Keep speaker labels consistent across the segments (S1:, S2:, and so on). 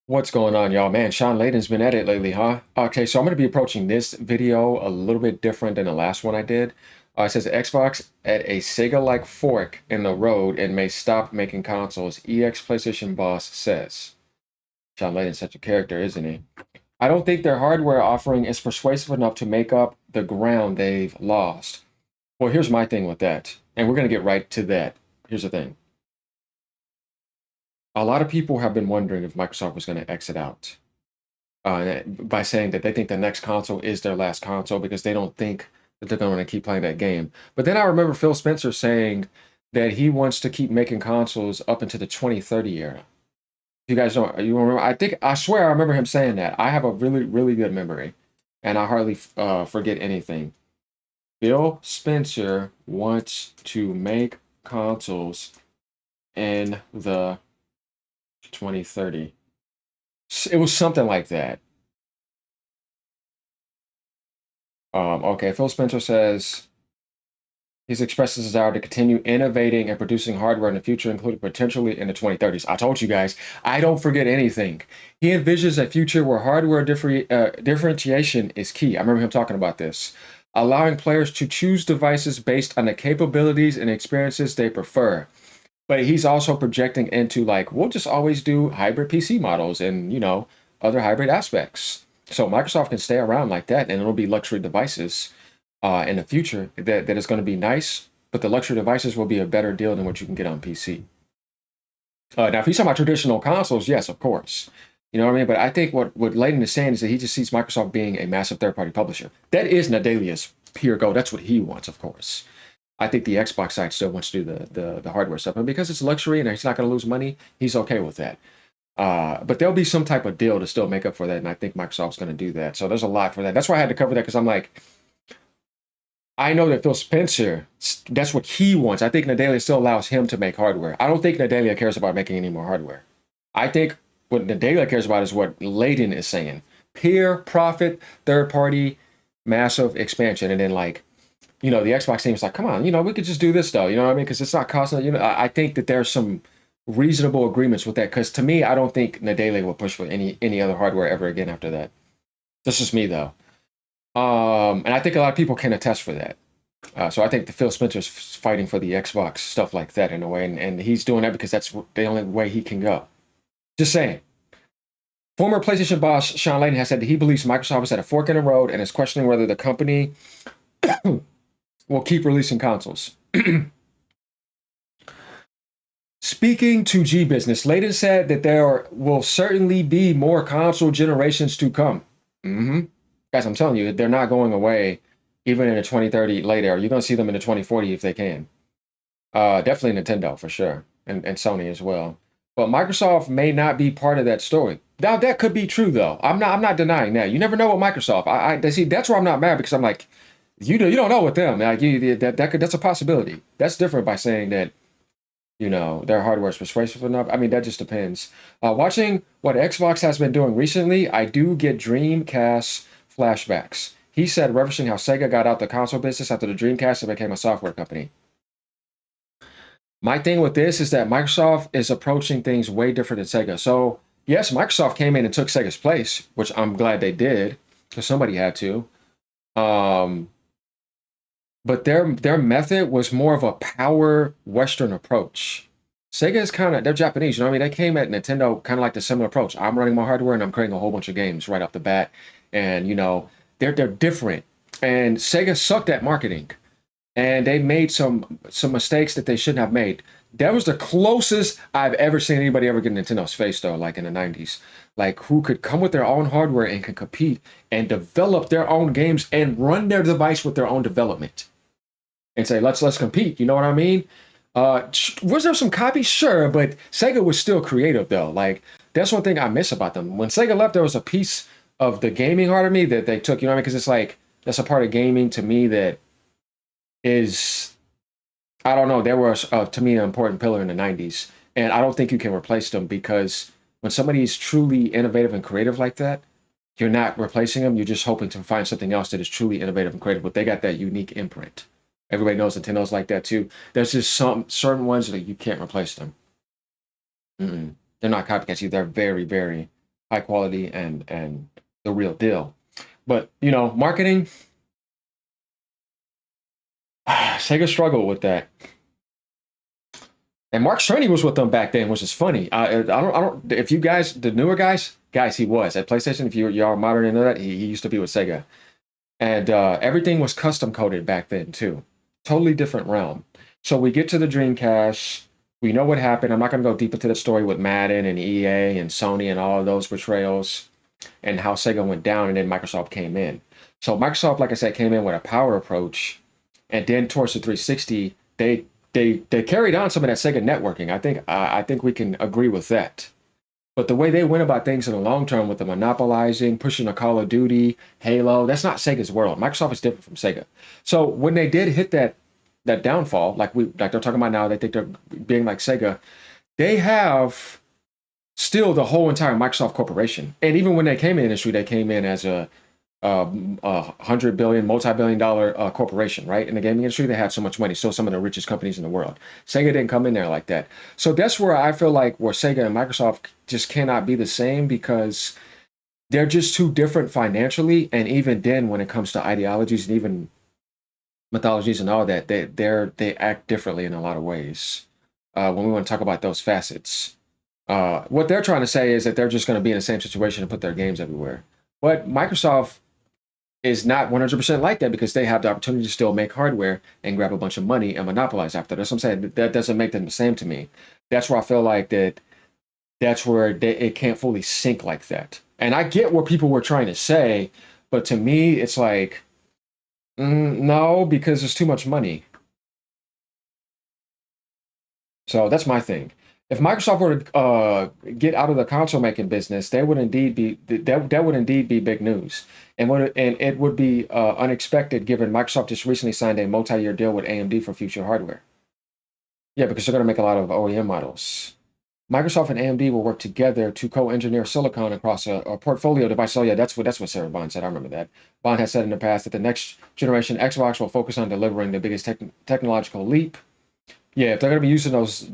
S1: What's going on, y'all? Man, Shawn Layden's been at it lately, huh? Okay, so I'm going to be approaching this video a little bit different than the last one I did. It says Xbox at a Sega-like fork in the road and may stop making consoles, EX PlayStation boss says. Shawn Layden's such a character, isn't he? I don't think their hardware offering is persuasive enough to make up the ground they've lost. Well, here's my thing with that, and we're going to get right to that. Here's the thing. A lot of people have been wondering if Microsoft was going to exit out. By saying that they think the next console is their last console because they don't think that they're going to keep playing that game. But then I remember Phil Spencer saying that he wants to keep making consoles up into the 2030 era. You guys don't, you remember? I swear I remember him saying that. I have a really, really good memory and I hardly forget anything. Phil Spencer wants to make consoles in the 2030. It was something like that. Okay, Phil Spencer says he's expressed his desire to continue innovating and producing hardware in the future, including potentially in the 2030s. I told you guys, I don't forget anything. He envisions a future where hardware differentiation is key. I remember him talking about this, allowing players to choose devices based on the capabilities and experiences they prefer. But he's also projecting into like, we'll just always do hybrid PC models and, other hybrid aspects. So Microsoft can stay around like that and it'll be luxury devices in the future that is going to be nice, but the luxury devices will be a better deal than what you can get on PC. Now, if he's talking about traditional consoles, yes, of course. You know what I mean? But I think what Layden is saying is that he just sees Microsoft being a massive third party publisher. That is Nadalia's pure goal. That's what he wants, of course. I think the Xbox side still wants to do the hardware stuff. And because it's luxury and he's not going to lose money, he's okay with that. But there'll be some type of deal to still make up for that. And I think Microsoft's going to do that. So there's a lot for that. That's why I had to cover that because I'm like, I know that Phil Spencer, that's what he wants. I think Nadalia still allows him to make hardware. I don't think Nadalia cares about making any more hardware. I think what Nadalia cares about is what Layden is saying. Peer, profit, third party, massive expansion. And then like, the Xbox team is like, come on, we could just do this though. You know what I mean? Because it's not costing, I think that there's some reasonable agreements with that. Because to me, I don't think Nadalia will push for any other hardware ever again after that. That's just me though. And I think a lot of people can attest for that. So I think the Phil Spencer's fighting for the Xbox stuff like that in a way, and he's doing that because that's the only way he can go. Just saying. Former PlayStation boss Shawn Layden has said that he believes Microsoft is at a fork in the road and is questioning whether the company will keep releasing consoles. Speaking to G Business, Layden said that there will certainly be more console generations to come. Mm-hmm. Guys, I'm telling you, they're not going away even in the 2030 later. You're going to see them in the 2040 if they can. Definitely Nintendo for sure, and Sony as well. But Microsoft may not be part of that story. Now that could be true though. I'm not denying that. You never know with Microsoft. I see that's where I'm not mad because I'm like, you don't know with them. Like that's a possibility. That's different by saying that their hardware is persuasive enough. I mean, that just depends. Watching what Xbox has been doing recently, I do get Dreamcast flashbacks. He said, referencing how Sega got out the console business after the Dreamcast and became a software company. My thing with this is that Microsoft is approaching things way different than Sega. So, yes, Microsoft came in and took Sega's place, which I'm glad they did, because somebody had to. Um, but their method was more of a power Western approach. Sega is they're Japanese, you know what I mean? They came at Nintendo kind of like the similar approach. I'm running my hardware and I'm creating a whole bunch of games right off the bat. And they're different. And Sega sucked at marketing. And they made some mistakes that they shouldn't have made. That was the closest I've ever seen anybody ever get Nintendo's face though, like in the 90s. Like who could come with their own hardware and can compete and develop their own games and run their device with their own development and say, let's compete. You know what I mean? Was there some copies? Sure, but Sega was still creative though. Like that's one thing I miss about them. When Sega left, there was a piece of the gaming heart of me that they took. You know what I mean? Because it's like that's a part of gaming to me that is, I don't know. They were to me an important pillar in the '90s, and I don't think you can replace them because when somebody is truly innovative and creative like that, you're not replacing them. You're just hoping to find something else that is truly innovative and creative. But they got that unique imprint. Everybody knows Nintendo's like that too. There's just some certain ones that you can't replace them. Mm-mm. They're not copycats. They're very, very. high quality and the real deal. But you know, marketing, Sega struggled with that. And Mark Cerny was with them back then, which is funny. I don't. If you guys, the newer guys, he was at PlayStation. If y'all modern into that, he used to be with Sega, and everything was custom coded back then too. Totally different realm. So we get to the Dreamcast. We know what happened. I'm not going to go deep into the story with Madden and EA and Sony and all of those betrayals and how Sega went down and then Microsoft came in. So Microsoft, like I said, came in with a power approach, and then towards the 360, they carried on some of that Sega networking. I think we can agree with that. But the way they went about things in the long term with the monopolizing, pushing a Call of Duty, Halo, that's not Sega's world. Microsoft is different from Sega. So when they did hit that downfall, like they're talking about now, they think they're being like Sega. They have still the whole entire Microsoft corporation. And even when they came in the industry, they came in as a $100 billion, multi-billion-dollar corporation, right? In the gaming industry, they had so much money, still some of the richest companies in the world. Sega didn't come in there like that. So that's where I feel like where Sega and Microsoft just cannot be the same because they're just too different financially. And even then, when it comes to ideologies and even mythologies and all that, they act differently in a lot of ways. When we want to talk about those facets, what they're trying to say is that they're just going to be in the same situation and put their games everywhere. But Microsoft is not 100% like that because they have the opportunity to still make hardware and grab a bunch of money and monopolize after. That's what I'm saying. That doesn't make them the same to me. That's where I feel like that's where it can't fully sync like that. And I get what people were trying to say, but to me, it's like, no, because there's too much money. So that's my thing. If Microsoft were to get out of the console making business, that would indeed be big news, and it would be unexpected given Microsoft just recently signed a multi-year deal with AMD for future hardware. Yeah, because they're going to make a lot of OEM models. Microsoft and AMD will work together to co-engineer silicon across a portfolio device. Oh yeah, that's what Sarah Bond said. I remember that. Bond has said in the past that the next generation Xbox will focus on delivering the biggest technological leap. Yeah, if they're going to be using those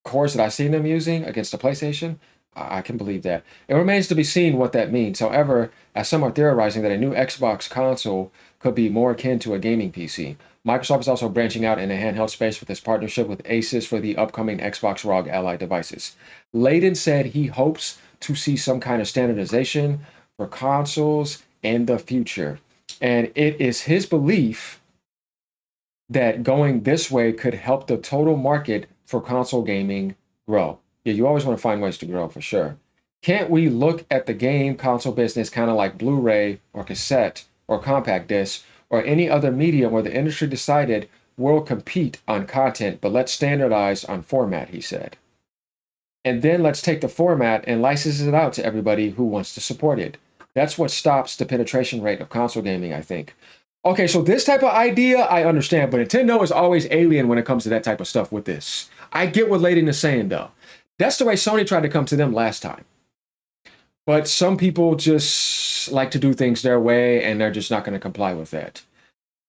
S1: cores that I've seen them using against the PlayStation, I can believe that. It remains to be seen what that means. However, as some are theorizing that a new Xbox console could be more akin to a gaming PC. Microsoft is also branching out in the handheld space with its partnership with Asus for the upcoming Xbox ROG Ally devices. Layden said he hopes to see some kind of standardization for consoles in the future. And it is his belief that going this way could help the total market for console gaming grow. Yeah, you always want to find ways to grow for sure. Can't we look at the game console business kind of like Blu-ray or cassette or compact disc or any other medium where the industry decided we'll compete on content, but let's standardize on format, he said. And then let's take the format and license it out to everybody who wants to support it. That's what stops the penetration rate of console gaming, I think. Okay, so this type of idea I understand, but Nintendo is always alien when it comes to that type of stuff with this. I get what Layden is saying though. That's the way Sony tried to come to them last time. But some people just like to do things their way and they're just not going to comply with that.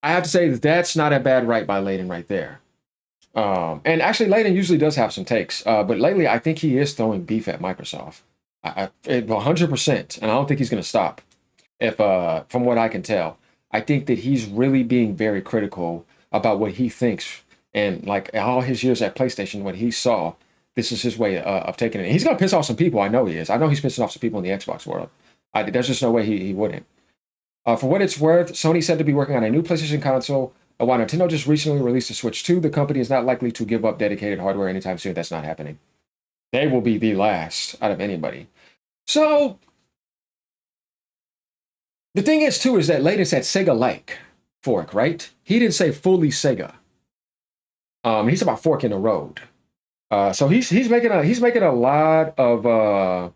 S1: I have to say that that's not a bad right by Layden right there. And actually, Layden usually does have some takes, but lately I think he is throwing beef at Microsoft. 100%, and I don't think he's going to stop. If from what I can tell, I think that he's really being very critical about what he thinks, and like all his years at PlayStation, what he saw, this is his way of taking it. He's going to piss off some people. I know he is. I know he's pissing off some people in the Xbox world. There's just no way he wouldn't. For what it's worth, Sony said to be working on a new PlayStation console. While Nintendo just recently released a Switch 2, the company is not likely to give up dedicated hardware anytime soon. That's not happening. They will be the last out of anybody. So the thing is, too, is that Layden said Sega-like fork, right? He didn't say fully Sega. He's about fork in the road. So he's making a lot of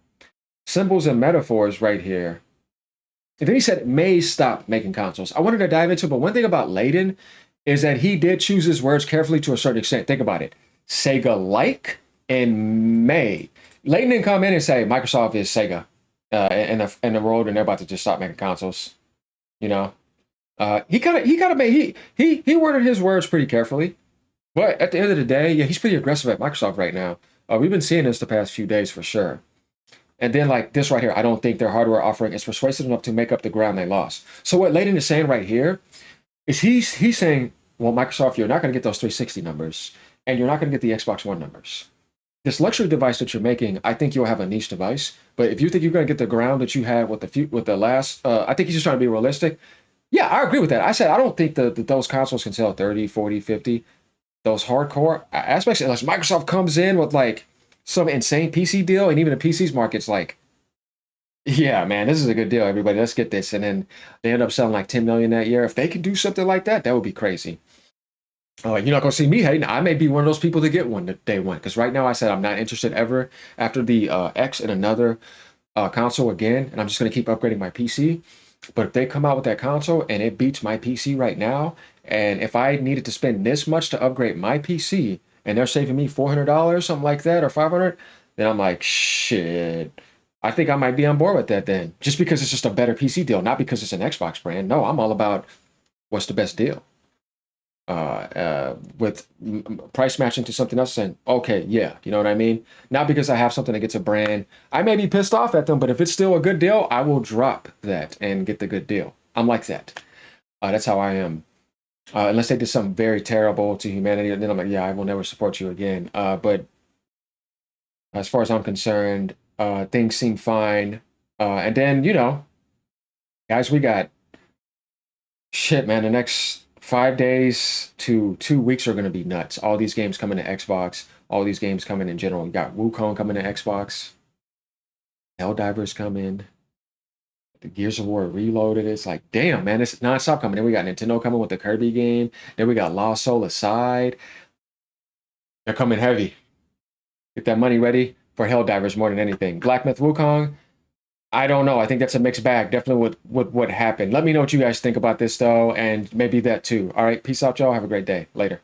S1: symbols and metaphors right here. And then he said may stop making consoles. I wanted to dive into, but one thing about Layden is that he did choose his words carefully to a certain extent. Think about it. Sega-like and may. Layden didn't come in and say Microsoft is Sega in the road and they're about to just stop making consoles. You know, he worded his words pretty carefully. But at the end of the day, yeah, he's pretty aggressive at Microsoft right now. We've been seeing this the past few days for sure. And then like this right here, I don't think their hardware offering is persuasive enough to make up the ground they lost. So what Layden is saying right here is he's saying, well, Microsoft, you're not going to get those 360 numbers, and you're not going to get the Xbox One numbers. This luxury device that you're making, I think you'll have a niche device. But if you think you're going to get the ground that you had with the last, I think he's just trying to be realistic. Yeah, I agree with that. I said I don't think that those consoles can sell 30, 40, 50. Those hardcore aspects, unless Microsoft comes in with like some insane PC deal, and even the PCs market's like, yeah, man, this is a good deal, everybody. Let's get this. And then they end up selling like 10 million that year. If they can do something like that, that would be crazy. You're not gonna see me hating. I may be one of those people to get one that day one. Because right now I said I'm not interested ever after the X and another console again, and I'm just gonna keep upgrading my PC. But if they come out with that console and it beats my PC right now, and if I needed to spend this much to upgrade my PC, and they're saving me $400, something like that, or 500, then I'm like, shit. I think I might be on board with that then, just because it's just a better PC deal, not because it's an Xbox brand. No, I'm all about what's the best deal. With price matching to something else, and okay, yeah, you know what I mean. Not because I have something that gets a brand, I may be pissed off at them, but if it's still a good deal, I will drop that and get the good deal. I'm like that. That's how I am. Unless they did something very terrible to humanity, and then I'm like, yeah, I will never support you again. But as far as I'm concerned, things seem fine. And then guys, we got shit, man. The next 5 days to 2 weeks are going to be nuts. All these games coming to Xbox. All these games coming in general. You got Wukong coming to Xbox. Helldivers coming. The Gears of War Reloaded. It's like, damn, man, it's nonstop coming. Then we got Nintendo coming with the Kirby game. Then we got Lost Soul Aside. They're coming heavy. Get that money ready for Helldivers more than anything. Black Myth Wukong. I don't know. I think that's a mixed bag. Definitely with what happened. Let me know what you guys think about this though, and maybe that too. All right, peace out, y'all. Have a great day. Later.